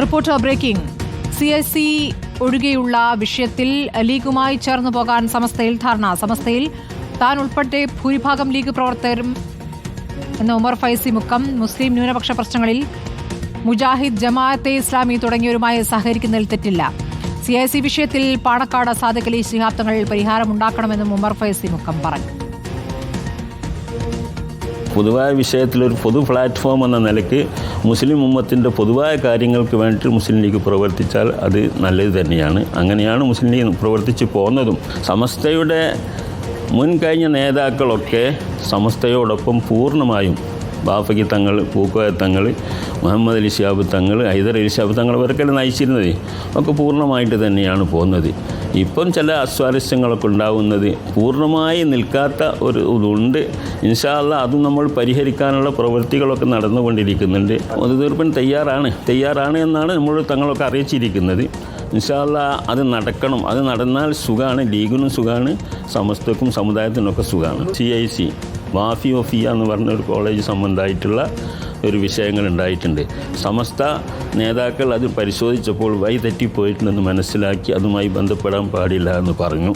Reporter breaking. CIC ഒഴികെയുള്ള വിഷയത്തിൽ ലീഗുമായി ചേർന്നു പോകാൻ സമസ്തയിൽ ധാരണ. സമസ്തയിൽ താൻ ഉൾപ്പെടെ ഭൂരിഭാഗം ലീഗ് പ്രവർത്തകരും എന്ന ഉമർ ഫൈസി മുക്കം മുസ്ലിം ന്യൂനപക്ഷ പ്രശ്നങ്ങളിൽ മുജാഹിദ്, ജമാഅത്തെ ഇസ്ലാമി തുടങ്ങിയവരുമായി സഹകരിക്കുന്നതിൽ തെറ്റില്ല. CIC വിഷയത്തിൽ പാണക്കാട് സാദിഖ് അലി ശിഹാബ് തങ്ങൾ പരിഹാരമുണ്ടാക്കണമെന്നും ഉമർ ഫൈസി മുക്കം പറഞ്ഞു. പൊതുവായ വിഷയത്തിലൊരു പൊതു പ്ലാറ്റ്ഫോം എന്ന നിലയ്ക്ക് മുസ്ലിം ഉമ്മത്തിൻ്റെ പൊതുവായ കാര്യങ്ങൾക്ക് വേണ്ടിയിട്ട് മുസ്ലിം ലീഗ് പ്രവർത്തിച്ചാൽ അത് നല്ലത് തന്നെയാണ്. അങ്ങനെയാണ് മുസ്ലിം ലീഗ് പ്രവർത്തിച്ച് പോകുന്നതും. സമസ്തയുടെ മുൻകഴിഞ്ഞ നേതാക്കളൊക്കെ സമസ്തയോടൊപ്പം പൂർണ്ണമായും ബാഫക്കി തങ്ങൾ, പൂക്കോയ തങ്ങൾ, മുഹമ്മദ് അലി ശിഹാബ് തങ്ങൾ, ഹൈദർ അലി ശിഹാബ് തങ്ങൾ ഇവർക്കെല്ലാം നയിച്ചിരുന്നത് ഒക്കെ പൂർണ്ണമായിട്ട് തന്നെയാണ് പോകുന്നത്. ഇപ്പം ചില അസ്വാരസ്യങ്ങളൊക്കെ ഉണ്ടാകുന്നത് പൂർണ്ണമായി നിൽക്കാത്ത ഒരു ഇതുണ്ട്. ഇൻഷാ അല്ലാഹ് അതും നമ്മൾ പരിഹരിക്കാനുള്ള പ്രവൃത്തികളൊക്കെ നടന്നുകൊണ്ടിരിക്കുന്നുണ്ട്. ഒത്തുതീർപ്പിന് തയ്യാറാണ് എന്നാണ് നമ്മൾ തങ്ങളൊക്കെ അറിയിച്ചിരിക്കുന്നത്. ഇൻഷാ അല്ലാഹ് അത് നടക്കണം. അത് നടന്നാൽ സുഖമാണ്, ലീഗിനും സുഖമാണ്, സമസ്തക്കും സമുദായത്തിനൊക്കെ സുഖമാണ്. CIC വാഫി ഒഫിയ എന്ന് പറഞ്ഞൊരു കോളേജ് സംബന്ധമായിട്ടുള്ള ഒരു വിഷയങ്ങൾ ഉണ്ടായിട്ടുണ്ട്. സമസ്ത നേതാക്കൾ അത് പരിശോധിച്ചപ്പോൾ തെറ്റിപ്പോയിട്ടുണ്ടെന്ന് മനസ്സിലാക്കി അതുമായി ബന്ധപ്പെടാൻ പാടില്ല എന്ന് പറഞ്ഞു.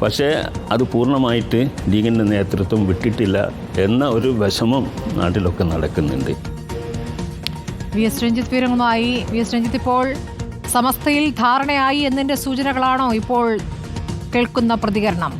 പക്ഷേ അത് പൂർണ്ണമായിട്ട് ലീഗിൻ്റെ നേതൃത്വം വിട്ടിട്ടില്ല എന്ന ഒരു വിഷമം നാട്ടിലൊക്കെ നടക്കുന്നുണ്ട്. VS രഞ്ജിത്ത് വിവരങ്ങളുമായി. VS രഞ്ജിത്ത്, ഇപ്പോൾ സമസ്തയിൽ ധാരണയായി എന്നതിൻ്റെ സൂചനകളാണോ ഇപ്പോൾ കേൾക്കുന്ന പ്രതികരണം?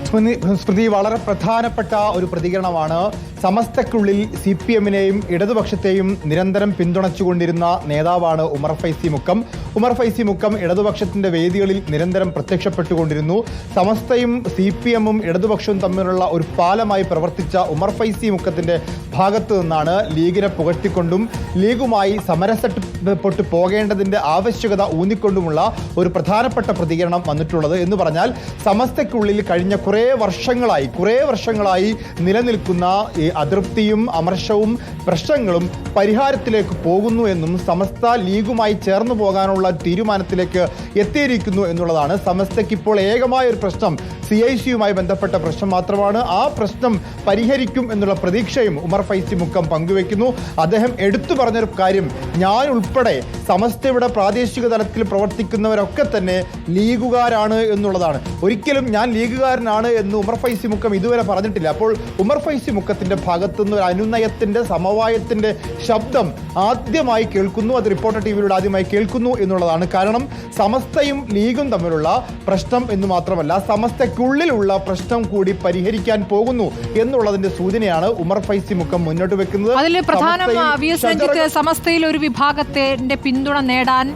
സ്മൃതി, വളരെ പ്രധാനപ്പെട്ട ഒരു പ്രതികരണമാണ്. സമസ്തക്കുള്ളിൽ CPM-നെയും ഇടതുപക്ഷത്തെയും നിരന്തരം പിന്തുണച്ചുകൊണ്ടിരുന്ന നേതാവാണ് ഉമർ ഫൈസി മുക്കം. ഉമർ ഫൈസി മുക്കം ഇടതുപക്ഷത്തിൻ്റെ വേദികളിൽ നിരന്തരം പ്രത്യക്ഷപ്പെട്ടുകൊണ്ടിരുന്നു. സമസ്തയും CPM-ഉം ഇടതുപക്ഷവും തമ്മിലുള്ള ഒരു പാലമായി പ്രവർത്തിച്ച ഉമർ ഫൈസി മുക്കത്തിൻ്റെ ഭാഗത്തു നിന്നാണ് ലീഗിനെ പുകഴ്ത്തിക്കൊണ്ടും ലീഗുമായി സമരസപ്പെട്ട് പോകേണ്ടതിൻ്റെ ആവശ്യകത ഊന്നിക്കൊണ്ടുമുള്ള ഒരു പ്രധാനപ്പെട്ട പ്രതികരണം വന്നിട്ടുള്ളത്. എന്ന് പറഞ്ഞാൽ സമസ്തയ്ക്കുള്ളിൽ കഴിഞ്ഞ കുറേ വർഷങ്ങളായി നിലനിൽക്കുന്ന ഈ അതൃപ്തിയും അമർഷവും പ്രശ്നങ്ങളും പരിഹാരത്തിലേക്ക് പോകുന്നു എന്നും സമസ്ത ലീഗുമായി ചേർന്ന് പോകാനുള്ള തീരുമാനത്തിലേക്ക് എത്തിയിരിക്കുന്നു എന്നുള്ളതാണ്. സമസ്തയ്ക്ക് ഇപ്പോൾ ഏകമായ ഒരു പ്രശ്നം CIC-യുമായി ബന്ധപ്പെട്ട പ്രശ്നം മാത്രമാണ്. ആ പ്രശ്നം പരിഹരിക്കും എന്നുള്ള പ്രതീക്ഷയും ഉമർ ഫൈസി മുക്കം പങ്കുവെക്കുന്നു. അദ്ദേഹം എടുത്തു പറഞ്ഞൊരു കാര്യം, ഞാൻ ഉൾപ്പെടെ സമസ്തയുടെ പ്രാദേശിക തലത്തിൽ പ്രവർത്തിക്കുന്നവരൊക്കെ തന്നെ ലീഗുകാരാണ് എന്നുള്ളതാണ്. ഒരിക്കലും ഞാൻ ലീഗുകാരനാണ് എന്ന് ഉമർ ഫൈസി മുക്കം ഇതുവരെ പറഞ്ഞിട്ടില്ല. അപ്പോൾ ഉമർ ഫൈസി മുക്കത്തിൻ്റെ ഭാഗത്തുനിന്ന് ഒരു അനുനയത്തിൻ്റെ, സമവായത്തിൻ്റെ ശബ്ദം ആദ്യമായി കേൾക്കുന്നു. അത് റിപ്പോർട്ടർ TVയിലൂടെ ആദ്യമായി കേൾക്കുന്നു എന്നുള്ളതാണ്. കാരണം സമസ്തയും ലീഗും തമ്മിലുള്ള പ്രശ്നം എന്ന് മാത്രമല്ല, സമസ്തയ്ക്കുള്ളിലുള്ള പ്രശ്നം കൂടി പരിഹരിക്കാൻ പോകുന്നു എന്നുള്ളതിന്റെ സൂചനയാണ് ഉമർ ഫൈസി മുക്കം മുന്നോട്ട് വെക്കുന്നത്. അതിൽ പ്രധാനം VS രഞ്ജിത്ത്, സമസ്തയിൽ ഒരു വിഭാഗത്തിന്റെ പിന്തുണ നേടാൻ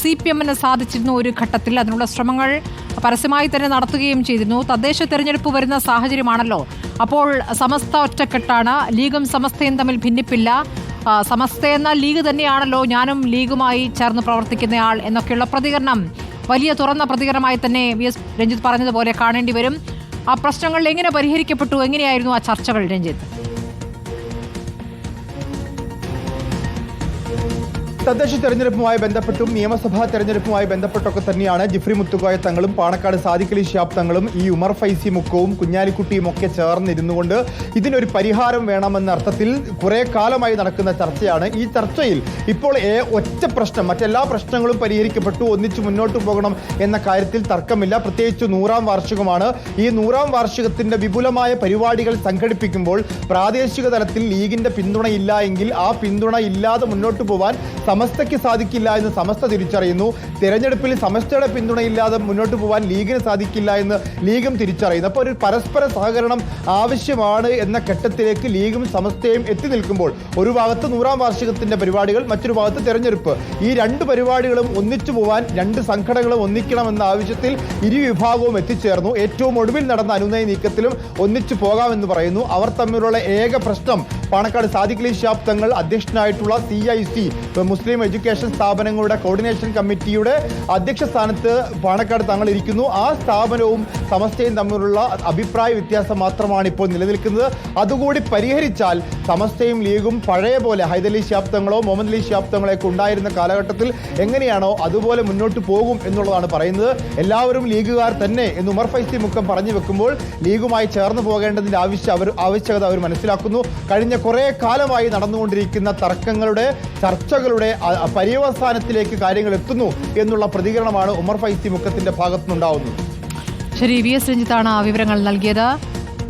CPM-ന് സാധിച്ചിരുന്നു ഒരു ഘട്ടത്തിൽ. അതിനുള്ള ശ്രമങ്ങൾ പരസ്യമായി തന്നെ നടത്തുകയും ചെയ്തിരുന്നു. തദ്ദേശ തെരഞ്ഞെടുപ്പ് വരുന്ന സാഹചര്യമാണല്ലോ. അപ്പോൾ സമസ്ത ഒറ്റക്കെട്ടാണ്, ലീഗും സമസ്തയും തമ്മിൽ ഭിന്നിപ്പില്ല. സമസ്ത എന്ന ലീഗ് തന്നെയാണല്ലോ, ഞാനും ലീഗുമായി ചേർന്ന് പ്രവർത്തിക്കുന്നയാൾ എന്നൊക്കെയുള്ള പ്രതികരണം വലിയ തുറന്ന പ്രതികരണമായി തന്നെ VS രഞ്ജിത്ത് പറഞ്ഞതുപോലെ കാണേണ്ടി വരും. ആ പ്രശ്നങ്ങൾ എങ്ങനെ പരിഹരിക്കപ്പെട്ടു, എങ്ങനെയായിരുന്നു ആ ചർച്ചകൾ രഞ്ജിത്ത്? തദ്ദേശ തെരഞ്ഞെടുപ്പുമായി ബന്ധപ്പെട്ടും നിയമസഭാ തെരഞ്ഞെടുപ്പുമായി ബന്ധപ്പെട്ടൊക്കെ തന്നെയാണ് ജിഫ്രി മുത്തുക്കോയ തങ്ങളും പാണക്കാട് സാദിഖ് അലി ശിഹാബ് തങ്ങളും ഈ ഉമർ ഫൈസി മുക്കവും കുഞ്ഞാലിക്കുട്ടിയും ഒക്കെ ചേർന്നിരുന്നുകൊണ്ട് ഇതിനൊരു പരിഹാരം വേണമെന്ന അർത്ഥത്തിൽ കുറേ കാലമായി നടക്കുന്ന ചർച്ചയാണ്. ഈ ചർച്ചയിൽ ഇപ്പോൾ ഒറ്റ പ്രശ്നം, മറ്റെല്ലാ പ്രശ്നങ്ങളും പരിഹരിക്കപ്പെട്ടു, ഒന്നിച്ചു മുന്നോട്ട് പോകണം എന്ന കാര്യത്തിൽ തർക്കമില്ല. പ്രത്യേകിച്ച് 100-ാം വാർഷികമാണ്. ഈ 100-ാം വാർഷികത്തിൻ്റെ വിപുലമായ പരിപാടികൾ സംഘടിപ്പിക്കുമ്പോൾ പ്രാദേശിക തലത്തിൽ ലീഗിൻ്റെ പിന്തുണയില്ല എങ്കിൽ ആ പിന്തുണ ഇല്ലാതെ മുന്നോട്ട് പോകാൻ സമസ്തയ്ക്ക് സാധിക്കില്ല എന്ന് സമസ്ത തിരിച്ചറിയുന്നു. തെരഞ്ഞെടുപ്പിൽ സമസ്തയുടെ പിന്തുണയില്ലാതെ മുന്നോട്ട് പോകാൻ ലീഗിന് സാധിക്കില്ല എന്ന് ലീഗും തിരിച്ചറിയുന്നു. അപ്പോൾ ഒരു പരസ്പര സഹകരണം ആവശ്യമാണ് എന്ന ഘട്ടത്തിലേക്ക് ലീഗും സമസ്തയും എത്തി നിൽക്കുമ്പോൾ ഒരു ഭാഗത്ത് 100-ാം വാർഷികത്തിൻ്റെ പരിപാടികൾ, മറ്റൊരു ഭാഗത്ത് തെരഞ്ഞെടുപ്പ്, ഈ രണ്ട് പരിപാടികളും ഒന്നിച്ചു പോകാൻ രണ്ട് സംഘടനകളും ഒന്നിക്കണമെന്ന ആവശ്യത്തിൽ ഇരു വിഭാഗവും എത്തിച്ചേർന്നു. ഏറ്റവും ഒടുവിൽ നടന്ന അനുനയ നീക്കത്തിലും ഒന്നിച്ചു പോകാമെന്ന് പറയുന്നു. അവർ തമ്മിലുള്ള ഏക പ്രശ്നം പാണക്കാട് സാദിഖ് അലി ശിഹാബ് തങ്ങൾ അധ്യക്ഷനായിട്ടുള്ള CIC മുസ്ലിം എഡ്യൂക്കേഷൻ സ്ഥാപനങ്ങളുടെ കോർഡിനേഷൻ കമ്മിറ്റിയുടെ അധ്യക്ഷ സ്ഥാനത്ത് പാണക്കാട് തങ്ങൾ ഇരിക്കുന്നു. ആ സ്ഥാപനവും സമസ്തയും തമ്മിലുള്ള അഭിപ്രായ വ്യത്യാസം മാത്രമാണ് ഇപ്പോൾ നിലനിൽക്കുന്നത്. അതുകൂടി പരിഹരിച്ചാൽ സമസ്തയും ലീഗും പഴയ പോലെ ഹൈദരലി ശിഹാബ് തങ്ങളോ മുഹമ്മദ് അലി ശിഹാബ് തങ്ങളെയൊക്കെ ഉണ്ടായിരുന്ന കാലഘട്ടത്തിൽ എങ്ങനെയാണോ അതുപോലെ മുന്നോട്ട് പോകും എന്നുള്ളതാണ് പറയുന്നത്. എല്ലാവരും ലീഗുകാർ തന്നെ എന്ന് ഉമർ ഫൈസി മുക്കം പറഞ്ഞു വെക്കുമ്പോൾ ലീഗുമായി ചേർന്ന് പോകേണ്ടതിന്റെ ആവശ്യകത അവർ മനസ്സിലാക്കുന്നു. കഴിഞ്ഞ കുറേ കാലമായി നടന്നുകൊണ്ടിരിക്കുന്ന തർക്കങ്ങളുടെ ചർച്ചകളുടെ പര്യവസാനത്തിലേക്ക് കാര്യങ്ങൾ എത്തുന്നു എന്നുള്ള പ്രതികരണമാണ് ഉമർ ഫൈസി മുക്കത്തിന്റെ ഭാഗത്തുനിന്നുണ്ടാവുന്നത്. ശരി, വി എസ് രഞ്ജിത്താണ് വിവരങ്ങൾ നൽകിയത്.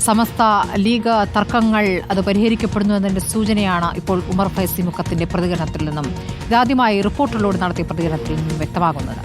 സമസ്ത ലീഗ് തർക്കങ്ങൾ അത് പരിഹരിക്കപ്പെടുന്നു എന്നതിന്റെ സൂചനയാണ് ഇപ്പോൾ ഉമർ ഫൈസി മുക്കത്തിന്റെ പ്രതികരണത്തിൽ നിന്നും, ഇതാദ്യമായി റിപ്പോർട്ടറിലൂടെ നടത്തിയ പ്രതികരണത്തിൽ നിന്നും വ്യക്തമാകുന്നത്.